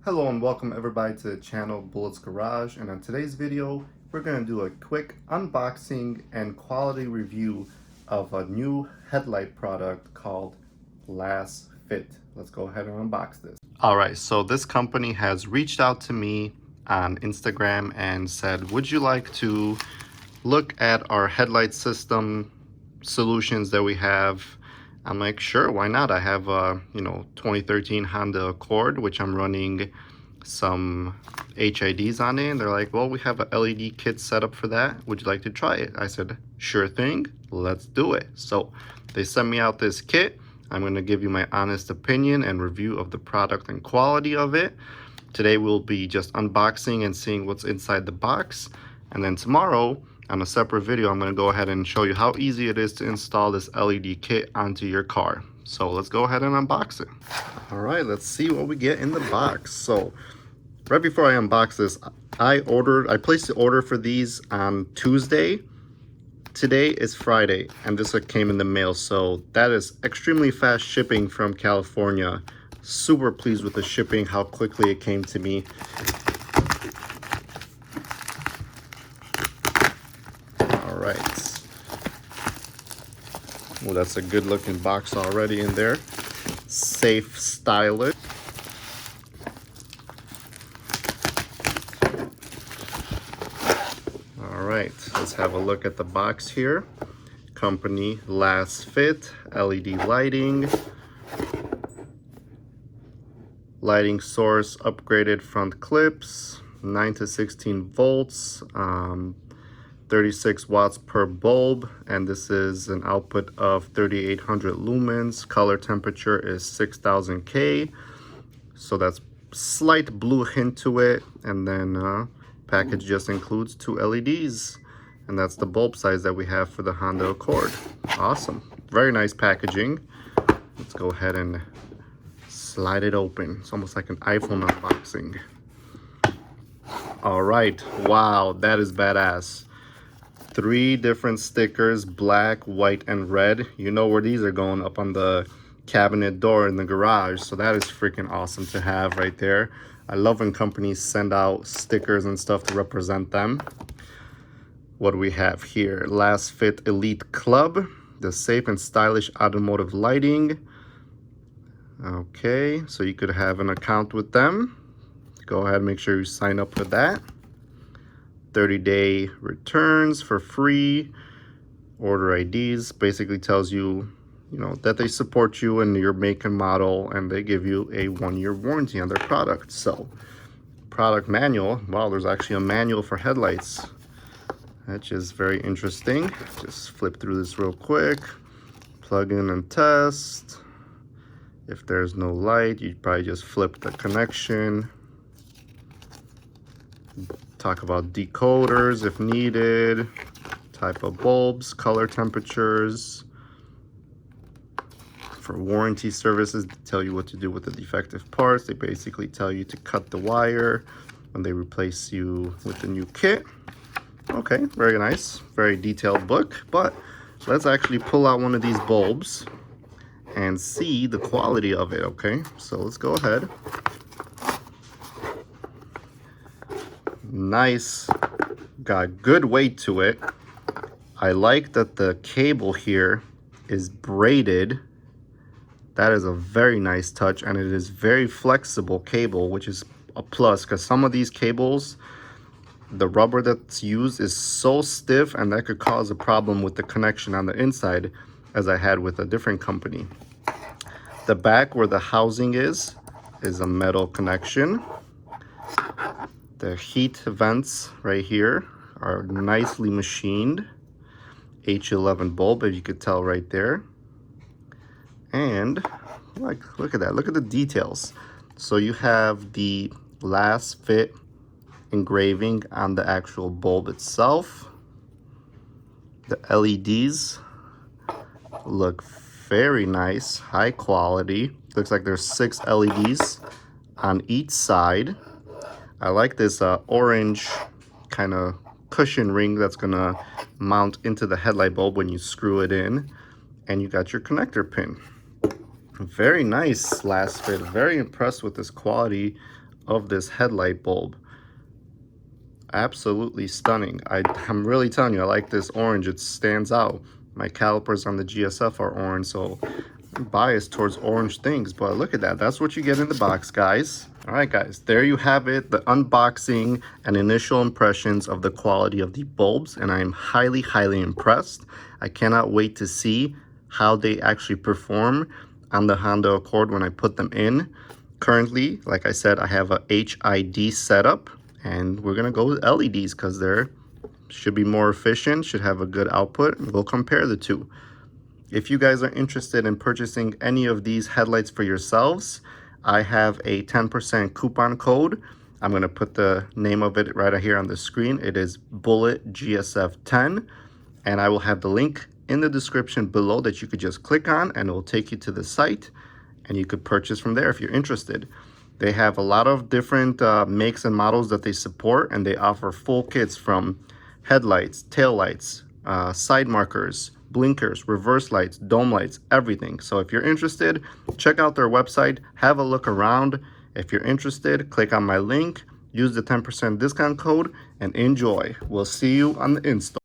Hello and welcome everybody to the channel Bullets Garage, and on today's video we're going to do a quick unboxing and quality review of a new headlight product called Lasfit. Let's go ahead and unbox this. Alright, so this company has reached out to me on Instagram and said, would you like to look at our headlight system solutions that we have? I'm like, sure, why not? I have a 2013 Honda Accord, which I'm running some HIDs on it, and they're like, well, we have a LED kit set up for that. Would you like to try it? I said, sure thing, let's do it. So they sent me out this kit. I'm going to give you my honest opinion and review of the product and quality of it. Today we'll be just unboxing and seeing what's inside the box, and then tomorrow on a separate video I'm going to go ahead and show you how easy it is to install this LED kit onto your car. So let's go ahead and unbox it. All right, let's see what we get in the box. So right before I unbox this, I placed the order for these on Tuesday. Today is Friday and this came in the mail, so that is extremely fast shipping from California. Super pleased with the shipping, how quickly it came to me. All right. Well, that's a good looking box already in there. Safe, stylish. All right, let's have a look at the box here. Company Lasfit LED lighting. Lighting source, upgraded front clips, 9 to 16 volts, 36 watts per bulb, and this is an output of 3800 lumens. Color temperature is 6000 K, so that's slight blue hint to it. And then package just includes 2 LEDs, and that's the bulb size that we have for the Honda Accord. Awesome, very nice packaging. Let's go ahead and slide it open. It's almost like an iPhone unboxing. All right, wow, that is badass. 3 different stickers, black, white, and red. You know where these are going, up on the cabinet door in the garage. So that is freaking awesome to have right there. I love when companies send out stickers and stuff to represent them. What do we have here? Lasfit Elite Club, the safe and stylish automotive lighting. Okay, so you could have an account with them. Go ahead and make sure you sign up for that. 30-day returns for free. Order IDs basically tells you, that they support you and your make and model, and they give you a 1-year warranty on their product. So, product manual. Wow, there's actually a manual for headlights, which is very interesting. Just flip through this real quick. Plug in and test. If there's no light, you probably just flip the connection. Talk about decoders if needed, type of bulbs, color temperatures. For warranty services, they tell you what to do with the defective parts. They basically tell you to cut the wire when they replace you with the new kit. Okay, very nice, very detailed book. But let's actually pull out one of these bulbs and see the quality of it. Okay, so let's go ahead. Nice, got good weight to it. I like that the cable here is braided. That is a very nice touch, and it is very flexible cable, which is a plus, because some of these cables, the rubber that's used is so stiff, and that could cause a problem with the connection on the inside, as I had with a different company. The back where the housing is a metal connection. The heat vents right here are nicely machined. H11 bulb, if you could tell right there. And look at that, look at the details. So you have the Lasfit engraving on the actual bulb itself. The LEDs look very nice, high quality. Looks like there's 6 LEDs on each side. I like this orange kind of cushion ring that's gonna mount into the headlight bulb when you screw it in. And you got your connector pin. Very nice Lasfit. Very impressed with this quality of this headlight bulb. Absolutely stunning. I'm really telling you, I like this orange. It stands out. My calipers on the GSF are orange, so I'm biased towards orange things, but look at that. That's what you get in the box, guys. All right, guys, there you have it, the unboxing and initial impressions of the quality of the bulbs, and I'm highly, highly impressed. I cannot wait to see how they actually perform on the Honda Accord when I put them in. Currently, like I said, I have a HID setup, and we're gonna go with LEDs because they're should be more efficient, should have a good output. We'll compare the two. If you guys are interested in purchasing any of these headlights for yourselves, I have a 10% coupon code. I'm going to put the name of it right here on the screen. It is Bullet GSF 10, and I will have the link in the description below that you could just click on, and it will take you to the site, and you could purchase from there if you're interested. They have a lot of different makes and models that they support, and they offer full kits from headlights, tail lights, side markers, blinkers, reverse lights, dome lights, everything. So if you're interested, check out their website, have a look around. If you're interested, click on my link, use the 10% discount code, and enjoy. We'll see you on the install.